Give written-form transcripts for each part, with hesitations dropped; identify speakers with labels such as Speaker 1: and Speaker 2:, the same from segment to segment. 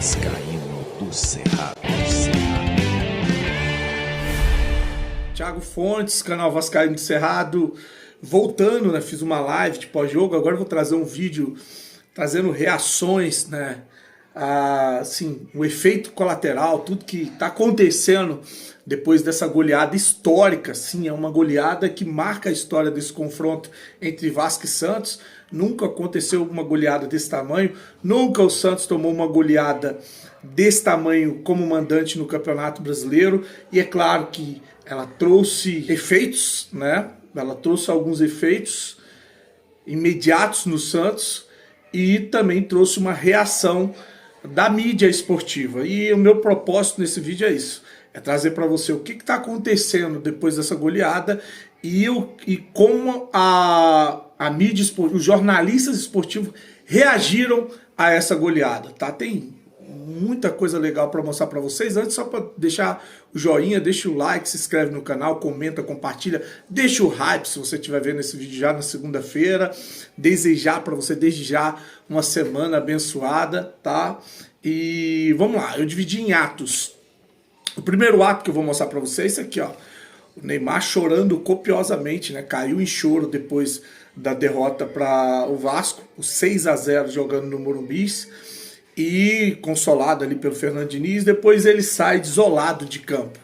Speaker 1: Vascaíno do Cerrado.
Speaker 2: Thiago Fontes, canal Vascaíno do Cerrado, voltando, né? Fiz uma live de pós-jogo, agora eu vou trazer um vídeo trazendo reações, né? Assim, o efeito colateral, tudo que está acontecendo depois dessa goleada histórica. Sim, é uma goleada que marca a história desse confronto entre Vasco e Santos. Nunca aconteceu uma goleada desse tamanho, nunca o Santos tomou uma goleada desse tamanho como mandante no Campeonato Brasileiro. E é claro que ela trouxe efeitos, né? Ela trouxe alguns efeitos imediatos no Santos e também trouxe uma reação da mídia esportiva. E o meu propósito nesse vídeo é isso, é trazer para você o que está acontecendo depois dessa goleada e como a mídia esportiva, os jornalistas esportivos reagiram a essa goleada, tá? Tem muita coisa legal para mostrar para vocês. Antes, só para deixar o joinha, deixa o like, se inscreve no canal, comenta, compartilha, deixa o hype se você estiver vendo esse vídeo já na segunda-feira. Desejar para você desde já uma semana abençoada, tá? E vamos lá, eu dividi em atos. O primeiro ato que eu vou mostrar para vocês é esse aqui, ó. O Neymar chorando copiosamente, né? Caiu em choro depois da derrota para o Vasco, o 6-0 jogando no Morumbi. E consolado ali pelo Fernando Diniz, depois ele sai desolado de campo.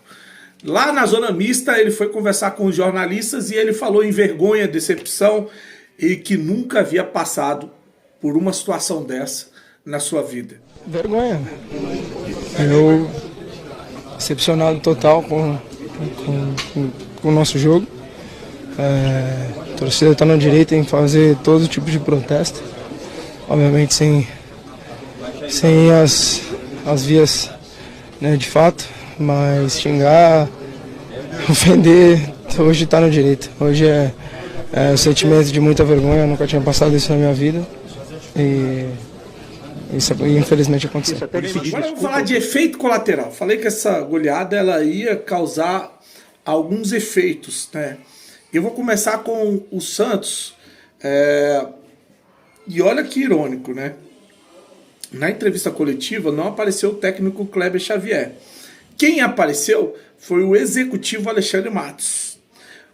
Speaker 2: Lá na zona mista ele foi conversar com os jornalistas e ele falou em vergonha, decepção e que nunca havia passado por uma situação dessa na sua vida.
Speaker 3: Vergonha. Eu decepcionado total com o nosso jogo. A torcida está no direito em fazer todo tipo de protesto, obviamente sem as vias, né, de fato, mas xingar, ofender, hoje está no direito. Hoje é um sentimento de muita vergonha, eu nunca tinha passado isso na minha vida e isso infelizmente aconteceu.
Speaker 2: Agora eu vou falar de efeito colateral. Falei que essa goleada ela ia causar alguns efeitos, né? Eu vou começar com o Santos, e olha que irônico, né? Na entrevista coletiva não apareceu o técnico Kleber Xavier. Quem apareceu foi o executivo Alexandre Matos.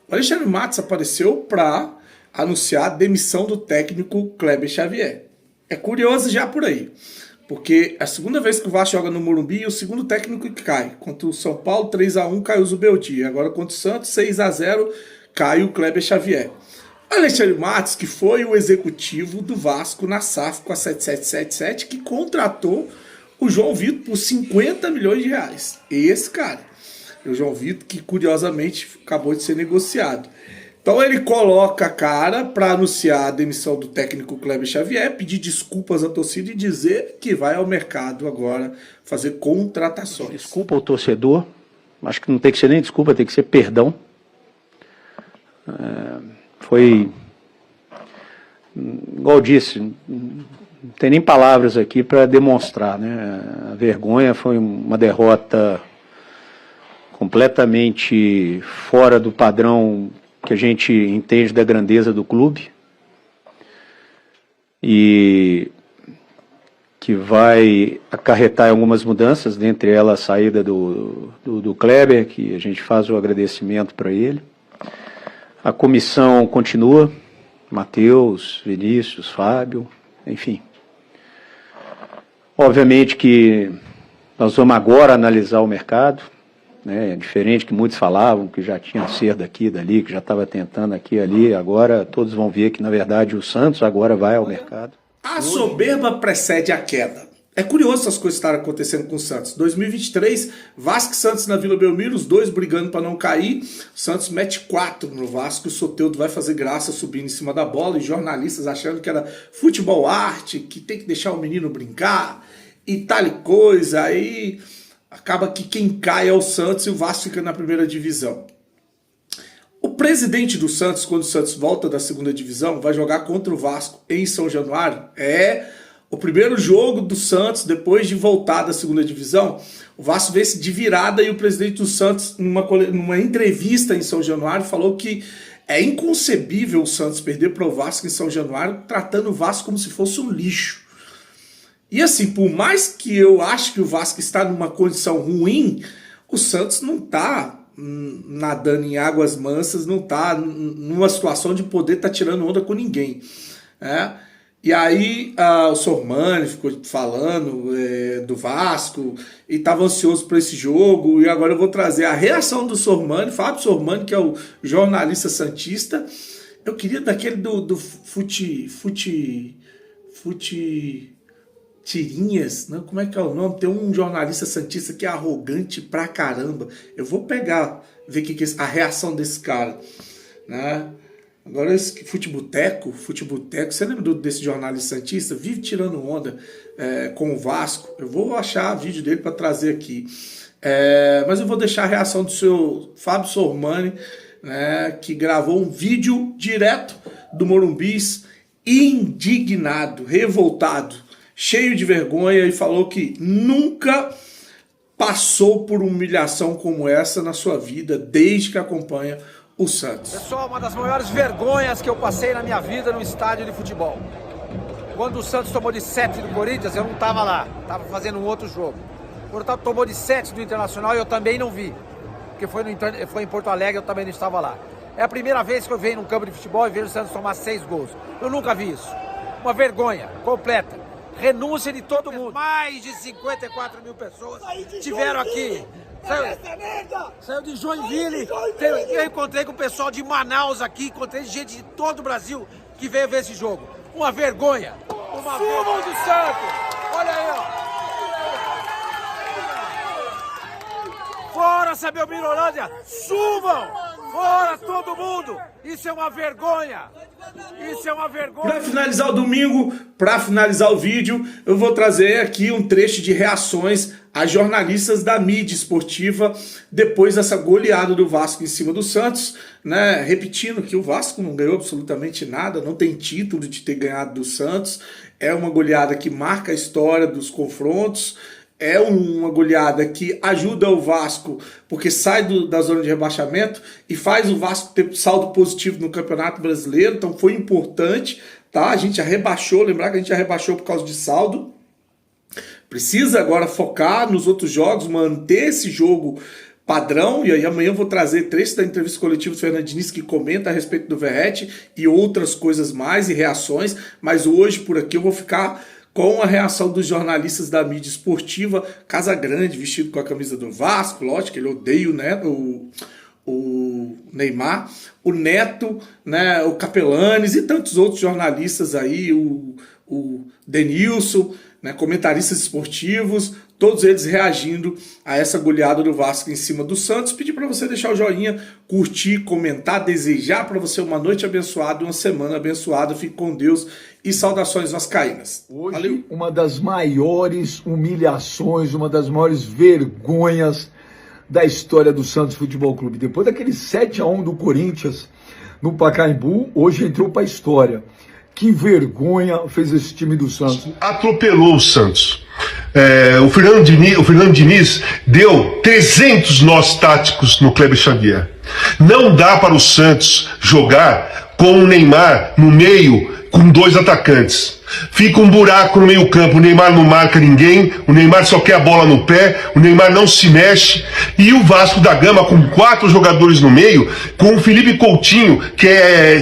Speaker 2: O Alexandre Matos apareceu para anunciar a demissão do técnico Kleber Xavier. É curioso já por aí, porque é a segunda vez que o Vasco joga no Morumbi e o segundo técnico que cai. Contra o São Paulo, 3-1, caiu o Zubeldia. Agora contra o Santos, 6-0, cai o Kleber Xavier. Alexandre Matos, que foi o executivo do Vasco na SAF com a 7777, que contratou o João Vitor por 50 milhões de reais. Esse cara, o João Vitor, que curiosamente acabou de ser negociado. Então ele coloca a cara para anunciar a demissão do técnico Kleber Xavier, pedir desculpas à torcida e dizer que vai ao mercado agora fazer contratações.
Speaker 4: Desculpa ao torcedor, acho que não tem que ser nem desculpa, tem que ser perdão. Foi, igual eu disse, não tem nem palavras aqui para demonstrar, né? A vergonha foi uma derrota completamente fora do padrão que a gente entende da grandeza do clube e que vai acarretar algumas mudanças, dentre elas a saída do Kleber, que a gente faz o agradecimento para ele. A comissão continua, Matheus, Vinícius, Fábio, enfim. Obviamente que nós vamos agora analisar o mercado, né? Diferente que muitos falavam que já tinha ser daqui, dali, que já estava tentando aqui e ali, agora todos vão ver que na verdade o Santos agora vai ao mercado.
Speaker 2: A soberba precede a queda. É curioso essas coisas estarem acontecendo com o Santos. 2023, Vasco e Santos na Vila Belmiro, os dois brigando para não cair. O Santos mete 4 no Vasco, o Soteldo vai fazer graça subindo em cima da bola e jornalistas achando que era futebol arte, que tem que deixar o menino brincar e tal coisa. Aí acaba que quem cai é o Santos e o Vasco fica na primeira divisão. O presidente do Santos, quando o Santos volta da segunda divisão, vai jogar contra o Vasco em São Januário. O primeiro jogo do Santos, depois de voltar da segunda divisão, o Vasco vê-se de virada e o presidente do Santos, numa entrevista em São Januário, falou que é inconcebível o Santos perder para o Vasco em São Januário, tratando o Vasco como se fosse um lixo. E assim, por mais que eu acho que o Vasco está numa condição ruim, o Santos não está nadando em águas mansas, não está numa situação de poder estar tirando onda com ninguém, né? E aí o Sormani ficou falando do Vasco e estava ansioso para esse jogo, e agora eu vou trazer a reação do Sormani, Fábio Sormani, que é o jornalista santista. Eu queria daquele do Tirinhas, não, como é que é o nome? Tem um jornalista santista que é arrogante pra caramba. Eu vou pegar, ver que a reação desse cara, né? Agora esse Futeboteco, você lembra desse jornalista santista? Vive tirando onda com o Vasco. Eu vou achar vídeo dele para trazer aqui. Mas eu vou deixar a reação do seu Fábio Sormani, né, que gravou um vídeo direto do Morumbis, indignado, revoltado, cheio de vergonha, e falou que nunca passou por humilhação como essa na sua vida, desde que acompanha o Santos.
Speaker 5: Pessoal, uma das maiores vergonhas que eu passei na minha vida no estádio de futebol. Quando o Santos tomou de 7 do Corinthians, eu não estava lá, estava fazendo um outro jogo. Quando tomou de 7 do Internacional, eu também não vi, porque foi em Porto Alegre, eu também não estava lá. É a primeira vez que eu venho num campo de futebol e vejo o Santos tomar 6 gols. Eu nunca vi isso. Uma vergonha completa. Renúncia de todo mundo. Mais de 54 mil pessoas tiveram aqui. Saiu de Joinville. Eu encontrei com o pessoal de Manaus aqui, encontrei gente de todo o Brasil que veio ver esse jogo. Uma vergonha. Subam do Santos. Olha aí, ó. Fora, Sabel Mirolândia. Subam. Fora todo mundo. Isso é uma vergonha. Isso é uma vergonha.
Speaker 2: Para finalizar o domingo, para finalizar o vídeo, eu vou trazer aqui um trecho de reações a jornalistas da mídia esportiva depois dessa goleada do Vasco em cima do Santos, né? Repetindo que o Vasco não ganhou absolutamente nada, não tem título de ter ganhado do Santos, é uma goleada que marca a história dos confrontos, é uma goleada que ajuda o Vasco, porque sai da zona de rebaixamento e faz o Vasco ter saldo positivo no Campeonato Brasileiro, então foi importante, tá? A gente já rebaixou, lembrar que a gente já rebaixou por causa de saldo. Precisa agora focar nos outros jogos, manter esse jogo padrão, e aí amanhã eu vou trazer trecho da entrevista coletiva do Fernando Diniz, que comenta a respeito do Verratti e outras coisas mais e reações, mas hoje por aqui eu vou ficar com a reação dos jornalistas da mídia esportiva. Casagrande, vestido com a camisa do Vasco, lógico, ele odeia o Neymar, o Neto, né, o Capelanes e tantos outros jornalistas aí, o Denilson, né, comentaristas esportivos, todos eles reagindo a essa goleada do Vasco em cima do Santos. Pedir para você deixar o joinha, curtir, comentar, desejar para você uma noite abençoada, uma semana abençoada. Fique com Deus e saudações vascaínas.
Speaker 6: Hoje,
Speaker 2: valeu.
Speaker 6: Uma das maiores humilhações, uma das maiores vergonhas da história do Santos Futebol Clube. Depois daquele 7-1 do Corinthians no Pacaembu, hoje entrou para a história. Que vergonha fez esse time do Santos.
Speaker 7: Atropelou o Santos. O Fernando Diniz deu 300 nós táticos no Kleber Xavier. Não dá para o Santos jogar com o Neymar no meio com 2 atacantes. Fica um buraco no meio campo, o Neymar não marca ninguém, o Neymar só quer a bola no pé, o Neymar não se mexe, e o Vasco da Gama com 4 jogadores no meio, com o Felipe Coutinho, que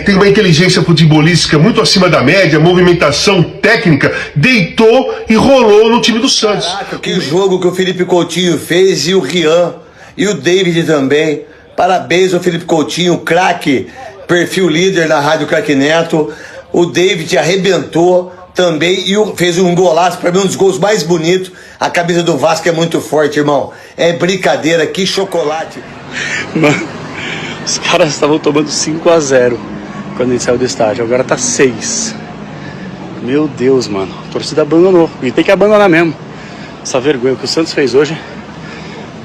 Speaker 7: tem uma inteligência futebolística muito acima da média, movimentação técnica, deitou e rolou no time do Santos.
Speaker 8: Caraca, que jogo que o Felipe Coutinho fez, e o Rian, e o David também. Parabéns ao Felipe Coutinho, craque, perfil líder na Rádio Craque Neto. O David arrebentou também e fez um golaço, para mim um dos gols mais bonitos. A camisa do Vasco é muito forte, irmão. É brincadeira, que chocolate.
Speaker 9: Mano, os caras estavam tomando 5-0 quando a gente saiu do estádio, agora tá 6. Meu Deus, mano, a torcida abandonou, e tem que abandonar mesmo. Essa vergonha que o Santos fez hoje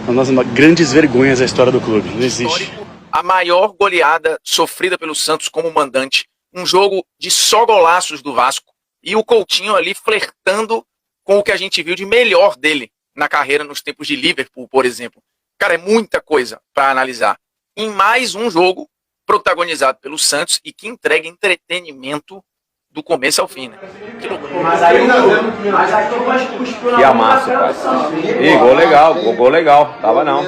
Speaker 9: é uma das grandes vergonhas da história do clube, não existe.
Speaker 10: A maior goleada sofrida pelo Santos como mandante. Um jogo de só golaços do Vasco. E o Coutinho ali flertando com o que a gente viu de melhor dele na carreira nos tempos de Liverpool, por exemplo. Cara, é muita coisa para analisar. Em mais um jogo protagonizado pelo Santos e que entrega entretenimento do começo ao fim, né? Que loucura.
Speaker 11: Que amassa, cara. Ih, gol legal. Tava não.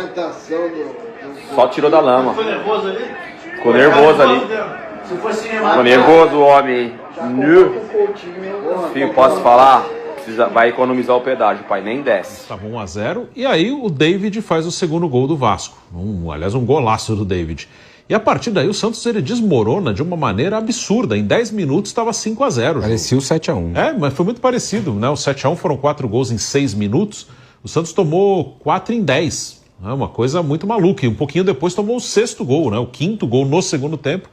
Speaker 11: Só tirou da lama. Ficou nervoso ali. Ficou nervoso o homem. Filho, posso falar? Vai economizar o pedágio, pai, nem desce.
Speaker 12: Estava 1-0 e aí o David faz o segundo gol do Vasco. Aliás, um golaço do David. E a partir daí o Santos ele desmorona de uma maneira absurda. Em 10 minutos estava 5-0.
Speaker 13: Parecia o 7-1.
Speaker 12: Mas foi muito parecido, né? O 7-1 foram 4 gols em 6 minutos. O Santos tomou 4 em 10. É uma coisa muito maluca. E um pouquinho depois tomou o 6º gol, né? O 5º gol no segundo tempo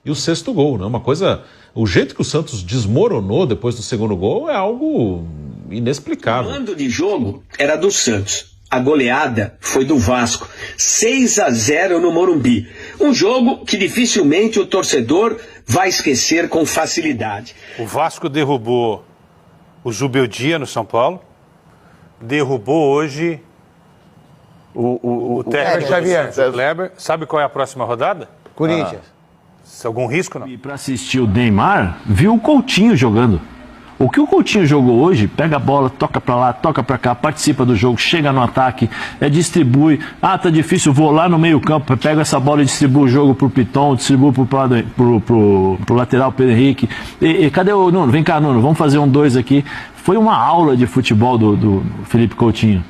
Speaker 12: e o 6º gol, né? Uma coisa... O jeito que o Santos desmoronou depois do segundo gol é algo inexplicável.
Speaker 14: O mando de jogo era do Santos. A goleada foi do Vasco. 6-0 no Morumbi. Um jogo que dificilmente o torcedor vai esquecer com facilidade.
Speaker 15: O Vasco derrubou o Zubeldia no São Paulo. Derrubou hoje o técnico Xavier. Kleber. Sabe qual é a próxima rodada?
Speaker 16: Corinthians.
Speaker 15: Algum risco, não?
Speaker 17: E para assistir o Neymar, viu o Coutinho jogando. O que o Coutinho jogou hoje, pega a bola, toca para lá, toca para cá, participa do jogo, chega no ataque, distribui. Ah, tá difícil, vou lá no meio campo, pega essa bola e distribui o jogo pro Piton, distribui pro lateral Pedro Henrique. E cadê o Nuno? Vem cá, Nuno, vamos fazer 1-2 aqui. Foi uma aula de futebol do Felipe Coutinho.